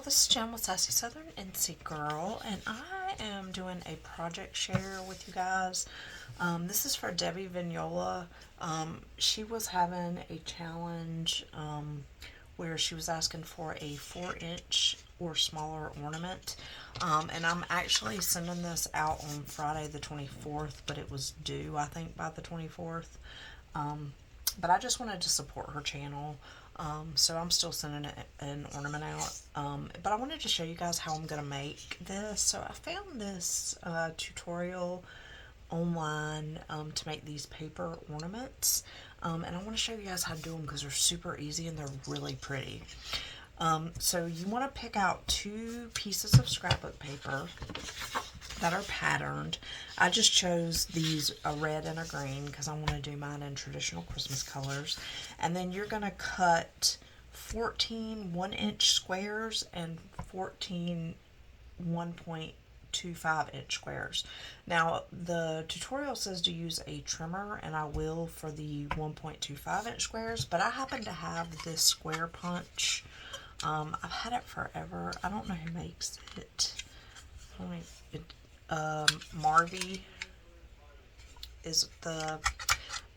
this is Jen with Sassy Southern NC Girl, and I am doing a project share with you guys. This is for Debbie Vignola. She was having a challenge where she was asking for a 4-inch or smaller ornament, and I'm actually sending this out on Friday the 24th, but it was due, I think, by the 24th. But I just wanted to support her channel. So I'm still sending an ornament out, but I wanted to show you guys how I'm going to make this. So I found this tutorial online to make these paper ornaments, and I want to show you guys how to do them because they're super easy and they're really pretty. So you want to pick out 2 pieces of scrapbook paper that are patterned. I just chose these, a red and a green, because I want to do mine in traditional Christmas colors. And then you're going to cut 14 1-inch squares and 14 1.25-inch squares. Now the tutorial says to use a trimmer, and I will for the 1.25-inch squares, but I happen to have this square punch. I've had it forever. I don't know who makes it. Marvy is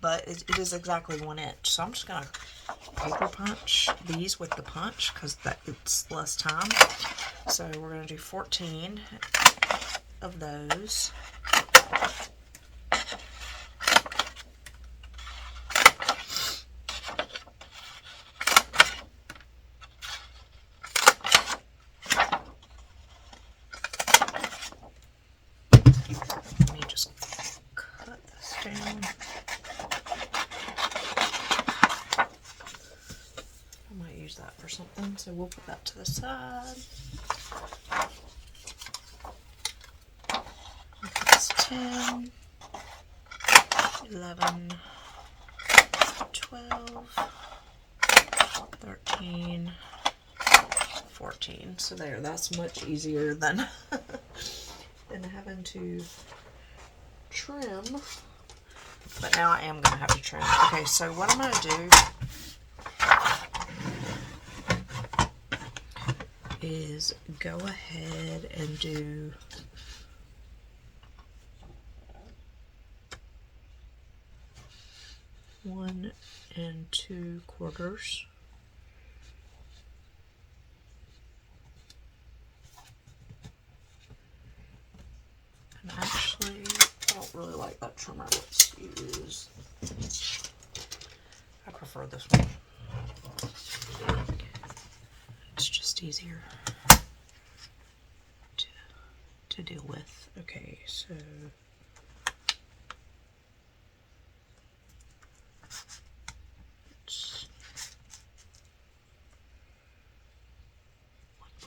but it is exactly 1 inch. So I'm just gonna paper punch these with the punch because it's less time. So we're gonna do 14 of those. So we'll put that to the side. That's 10, 11, 12, 13, 14. So there, that's much easier than having to trim. But now I am going to have to trim. Okay, so what I'm going to do is go ahead and do one and 2/4. And actually, I don't really like that trimmer. Let's use, I prefer this one. It's just easier to deal with. Okay, so it's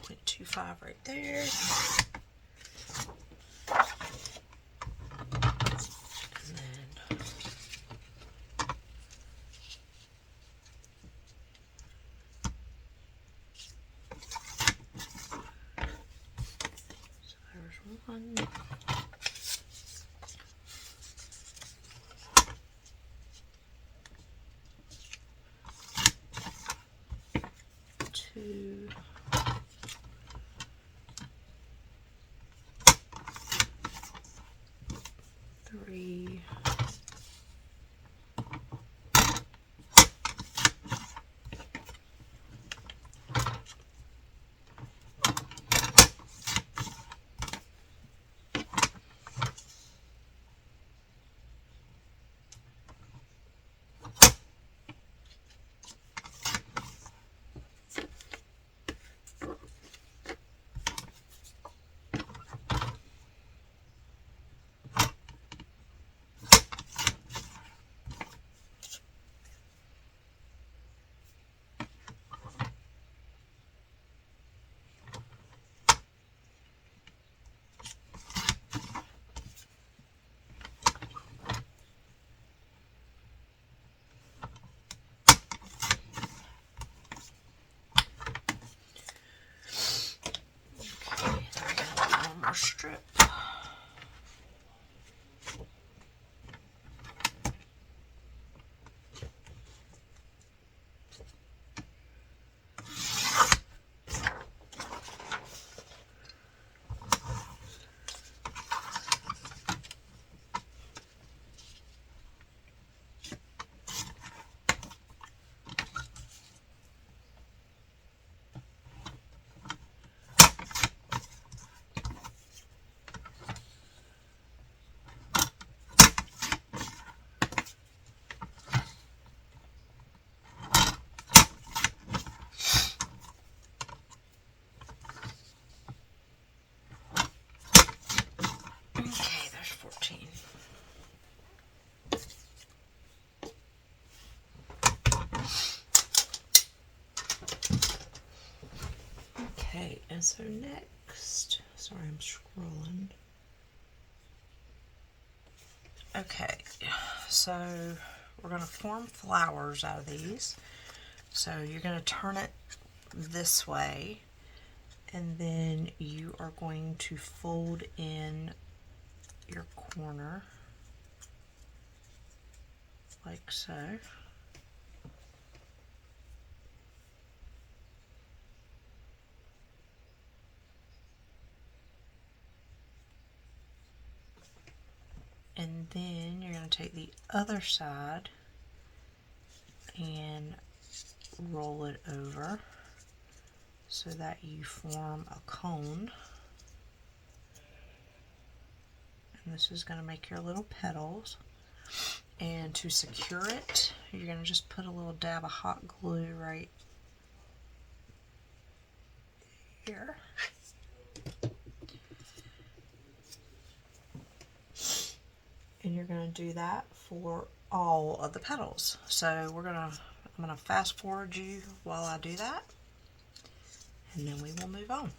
1.25 right there. One, 2, Okay, and so next, sorry, I'm scrolling. Okay, so we're going to form flowers out of these. So you're going to turn it this way, and then you are going to fold in your corner like so. And then you're going to take the other side and roll it over so that you form a cone. And this is going to make your little petals. And to secure it, you're going to just put a little dab of hot glue right here. And you're going to do that for all of the petals. So I'm going to fast forward you while I do that, and then we will move on.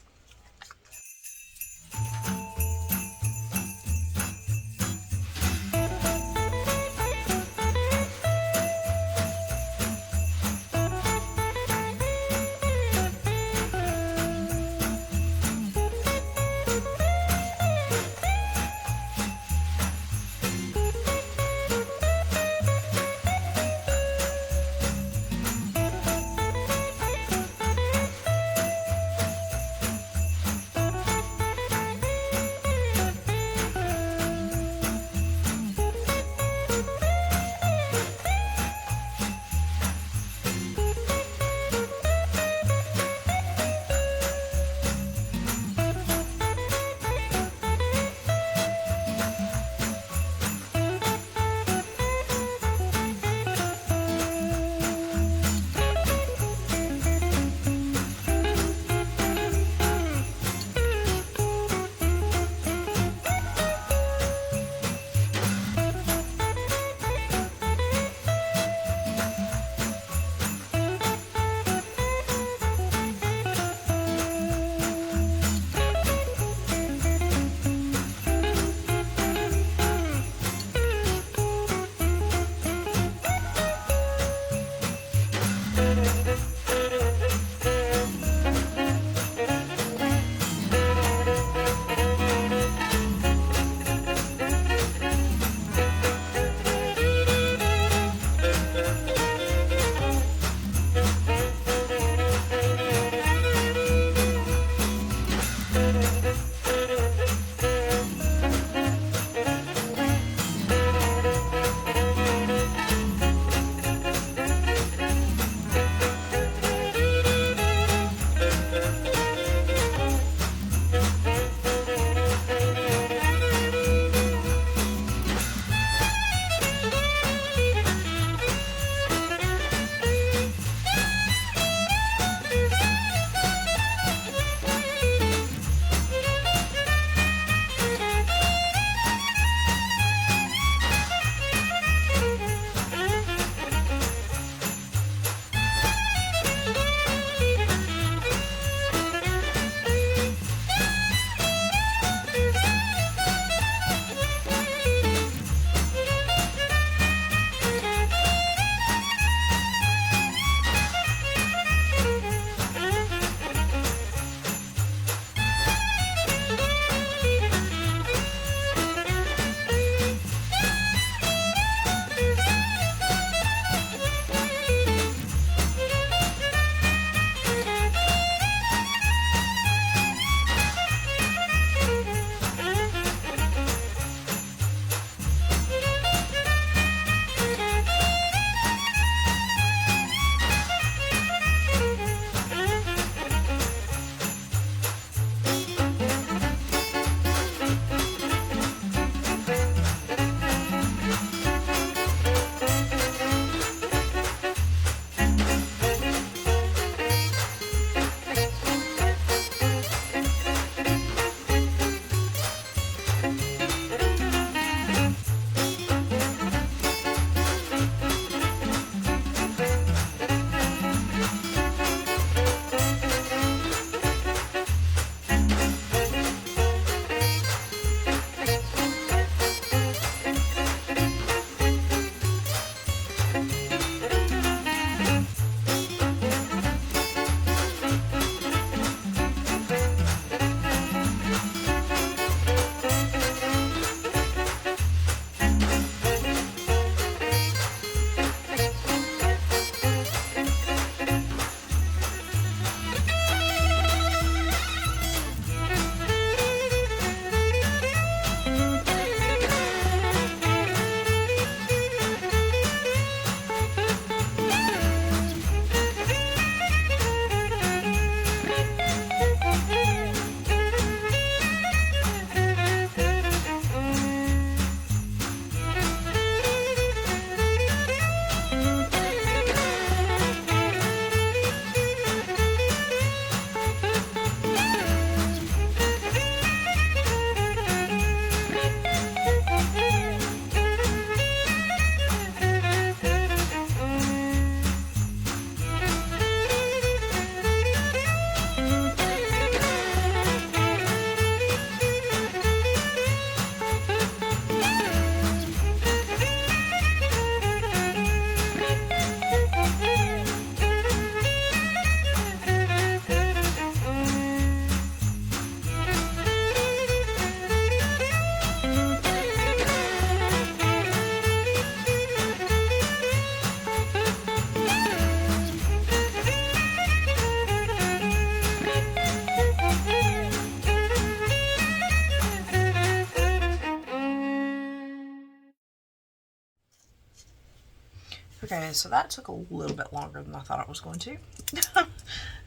Okay, so that took a little bit longer than I thought it was going to.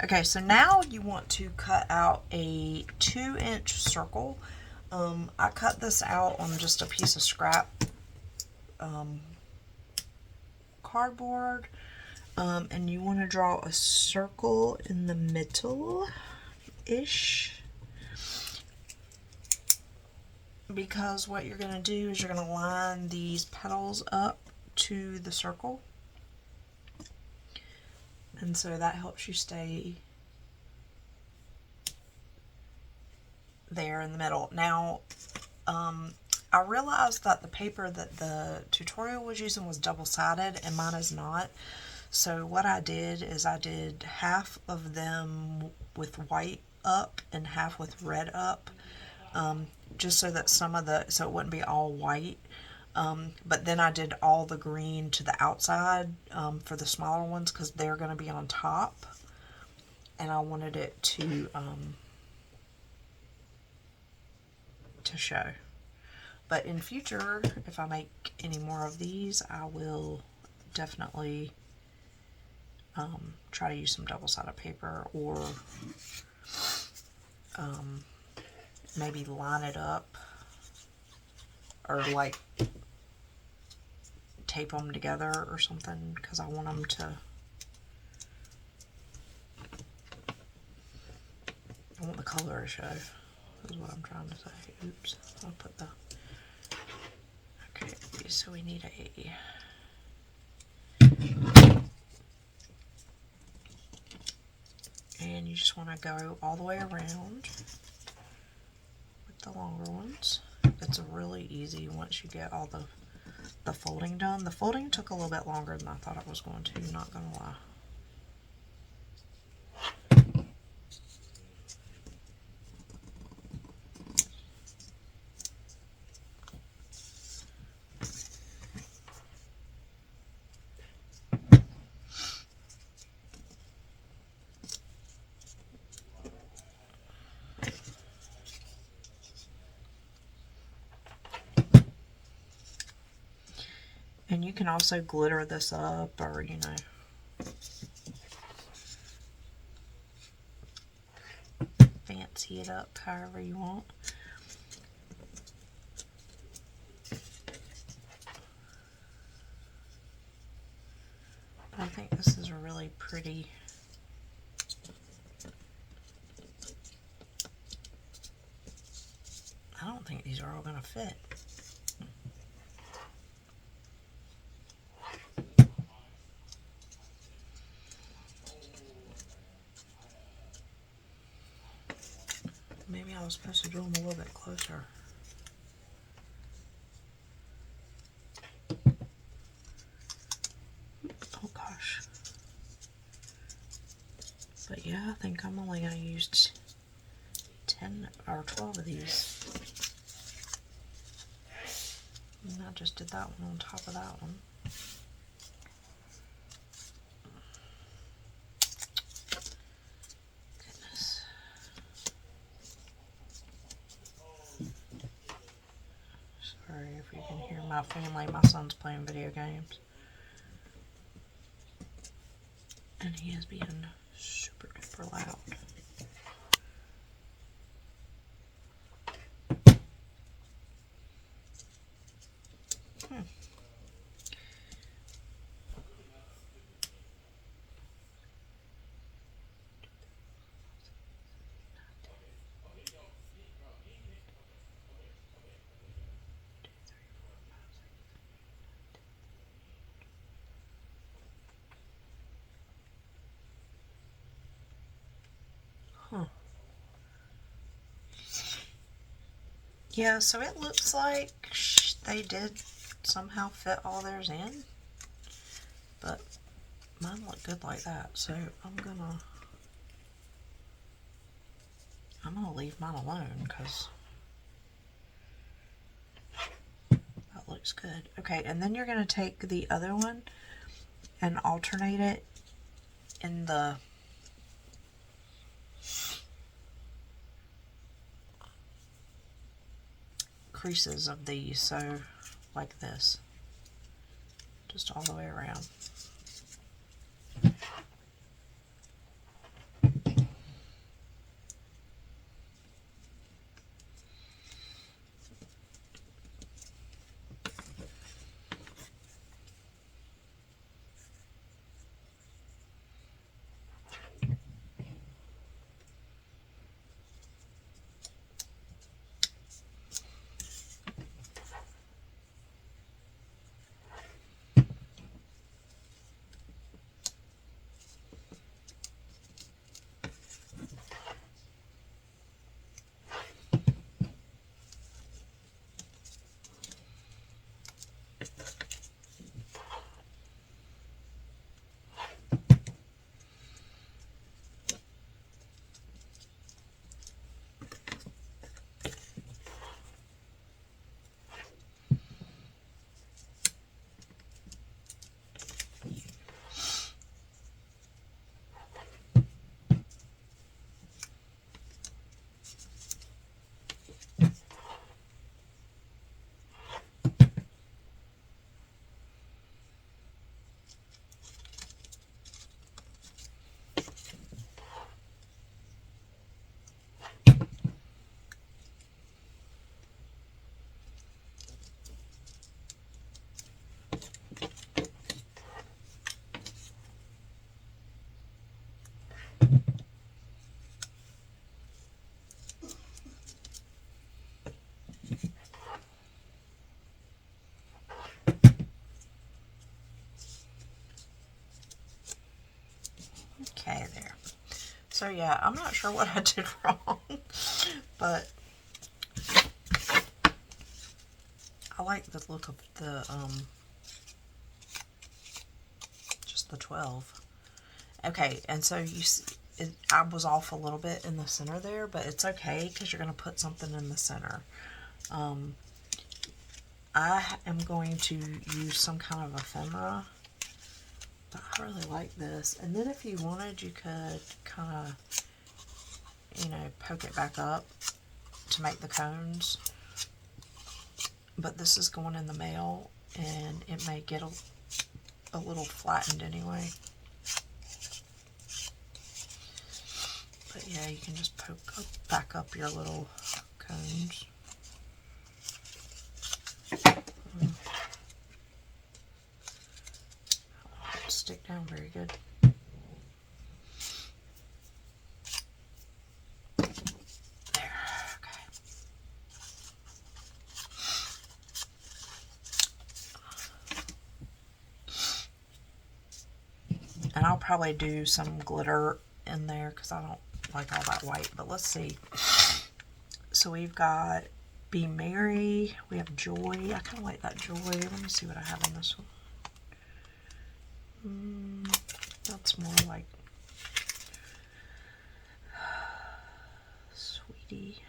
Okay, so now you want to cut out a 2-inch circle. I cut this out on just a piece of scrap cardboard. And you want to draw a circle in the middle-ish. Because what you're going to do is you're going to line these petals up to the circle. And so that helps you stay there in the middle. Now, I realized that the paper that the tutorial was using was double-sided and mine is not. So what I did is I did half of them with white up and half with red up. Just so that so it wouldn't be all white. But then I did all the green to the outside for the smaller ones because they're going to be on top. And I wanted it to show. But in future, if I make any more of these, I will definitely try to use some double-sided paper or maybe line it up or like tape them together or something because I want them to, I want the color to show is what I'm trying to say. Oops, I'll put the, okay, so we need and you just want to go all the way around with the longer ones. It's really easy once you get all the folding done. The folding took a little bit longer than I thought it was going to, not gonna lie. And you can also glitter this up or, you know, fancy it up however you want. I think this is a really pretty. I don't think these are all going to fit. Maybe I was supposed to do them a little bit closer. Oh gosh. But yeah, I think I'm only going to use 10 or 12 of these. And I just did that one on top of that one. Goodness. Sorry if you can hear my family. My son's playing video games. And he is being super duper loud. Huh. Yeah, so it looks like they did somehow fit all theirs in, but mine look good like that, so I'm gonna leave mine alone because that looks good. Okay, and then you're gonna take the other one and alternate it in the creases of these, so like this. just all the way around. Okay, there. So yeah, I'm not sure what I did wrong, but I like the look of the, just the 12. Okay, and so you see, I was off a little bit in the center there, but it's okay because you're going to put something in the center. I am going to use some kind of ephemera, but I really like this. And then if you wanted, you could kind of, you know, poke it back up to make the cones. But this is going in the mail, and it may get a little flattened anyway. But yeah, you can just poke back up your little cones. Stick down very good. There, okay. And I'll probably do some glitter in there because I don't like all that white, but let's see. So we've got Be Merry, we have Joy. I kind of like that Joy. Let me see what I have on this one. That's more like Sweetie.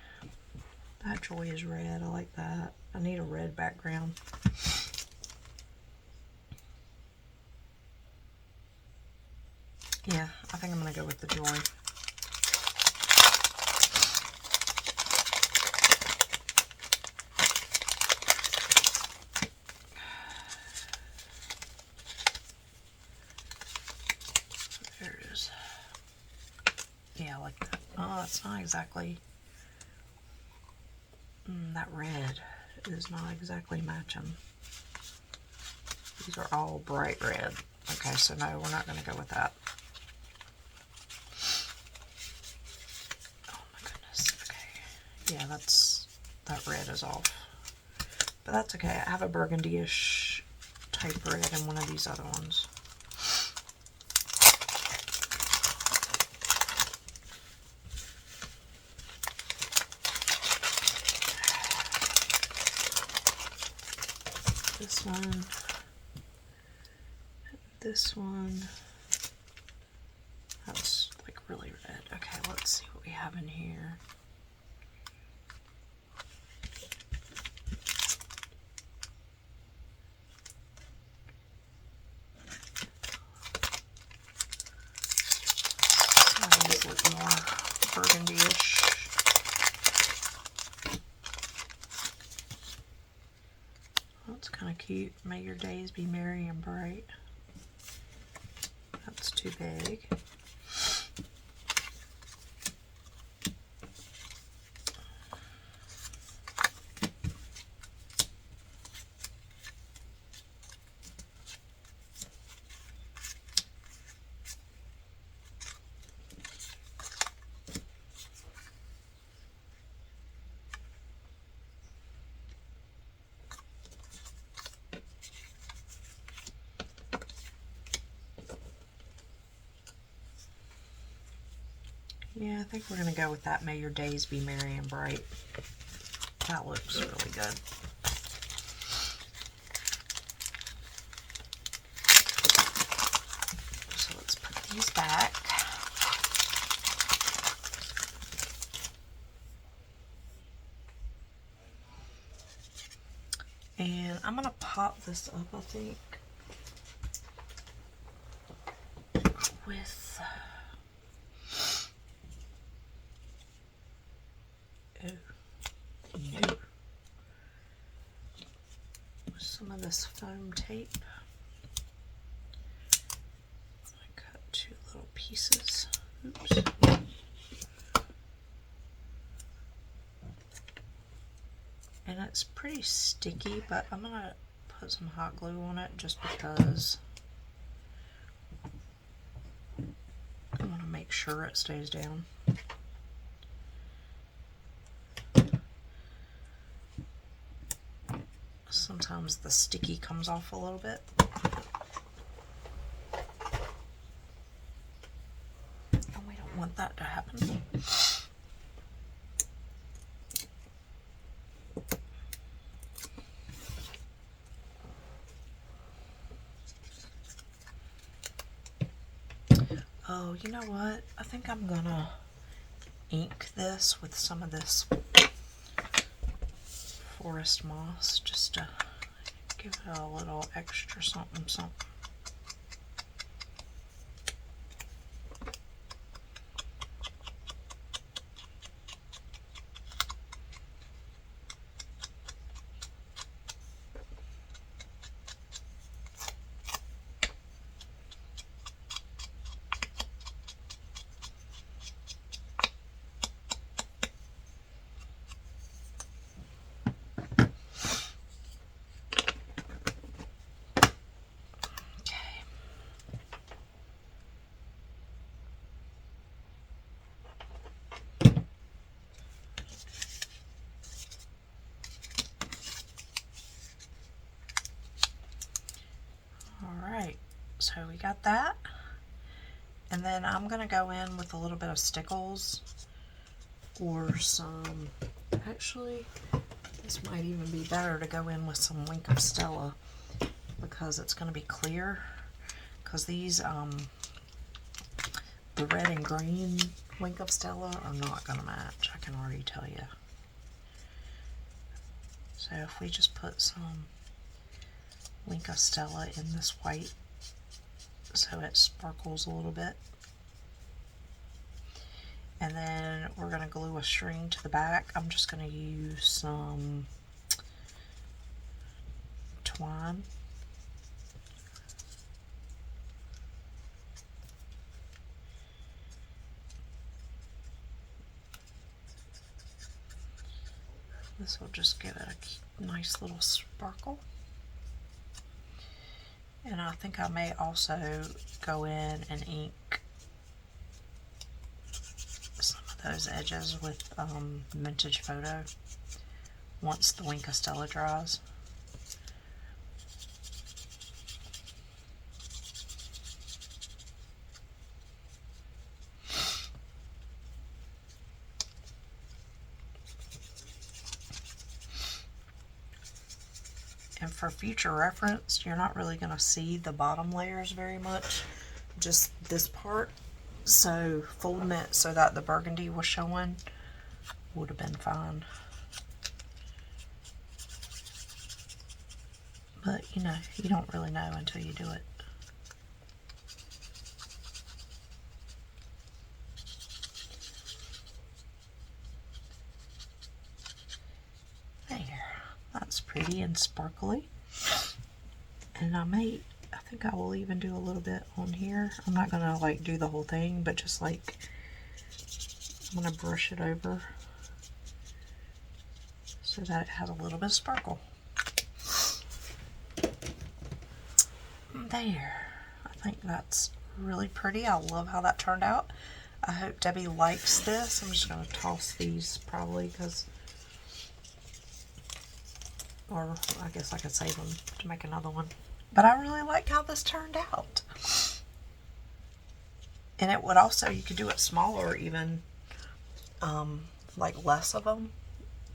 That Joy is red. I like that. I need a red background. Yeah, I think I'm going to go with the Joy. There it is. Yeah, I like that. Oh, that's not exactly... that red is not exactly matching. These are all bright red. Okay, so no, we're not going to go with that. Oh my goodness. Okay. Yeah, that red is off. But that's okay. I have a burgundy-ish type red in one of these other ones. This one. This one. That's like really red. Okay, let's see what we have in here. These look more burgundy-ish. That's kind kind of cute. May your days be merry and bright. That's too big. Yeah, I think we're going to go with that. May your days be merry and bright. That looks really good. So let's put these back. And I'm going to pop this up, I think, with some of this foam tape. I cut 2 little pieces. Oops. And it's pretty sticky, but I'm going to put some hot glue on it just because I want to make sure it stays down. Sometimes the sticky comes off a little bit. And we don't want that to happen. Oh, you know what? I think I'm gonna ink this with some of this forest moss just to give it a little extra something something. So we got that, and then I'm gonna go in with a little bit of stickles or some, actually this might even be better to go in with some Wink of Stella because it's gonna be clear, because these the red and green Wink of Stella are not gonna match, I can already tell you. So if we just put some Wink of Stella in this white so it sparkles a little bit. And then we're going to glue a string to the back. I'm just going to use some twine. This will just give it a nice little sparkle. And I think I may also go in and ink some of those edges with Vintage Photo once the Wink of Stella dries. And for future reference, you're not really going to see the bottom layers very much, just this part. So folding it so that the burgundy was showing would have been fine. But you know, you don't really know until you do it. There, that's pretty and sparkly. And I think I will even do a little bit on here. I'm not gonna like do the whole thing, but just like, I'm gonna brush it over so that it has a little bit of sparkle. There. I think that's really pretty. I love how that turned out. I hope Debbie likes this. I'm just going to toss these probably because, or I guess I could save them to make another one. But I really like how this turned out. And it would also, you could do it smaller even, like less of them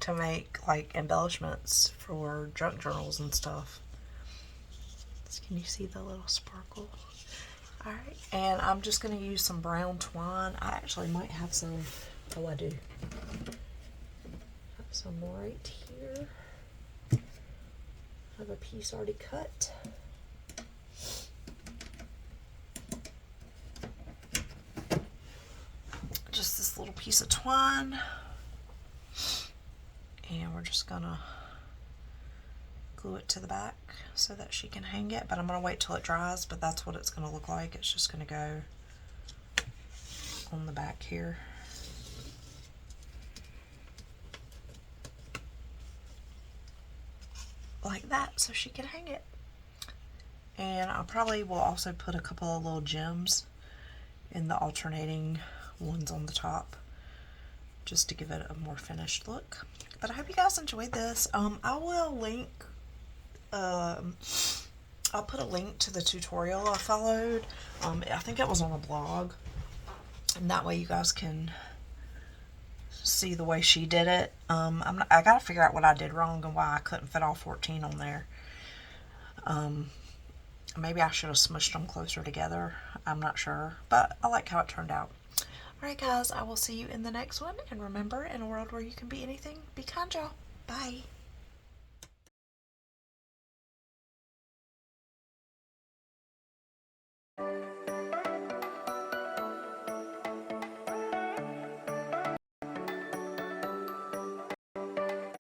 to make like embellishments for junk journals and stuff. Can you see the little sparkle? Alright, and I'm just going to use some brown twine. I actually might have some, oh I do. Have some right here. I have a piece already cut. Just this little piece of twine. And we're just going to glue it to the back so that she can hang it, but I'm going to wait till it dries, but that's what it's going to look like. It's just going to go on the back here. Like that, so she can hang it. And I probably will also put a couple of little gems in the alternating ones on the top just to give it a more finished look. But I hope you guys enjoyed this. I will link I'll put a link to the tutorial I followed. I think it was on a blog, and that way you guys can see the way she did it. I gotta figure out what I did wrong and why I couldn't fit all 14 on there. Maybe I should have smushed them closer together. I'm not sure, but I like how it turned out. Alright guys, I will see you in the next one, and remember, in a world where you can be anything, be kind, y'all. Bye.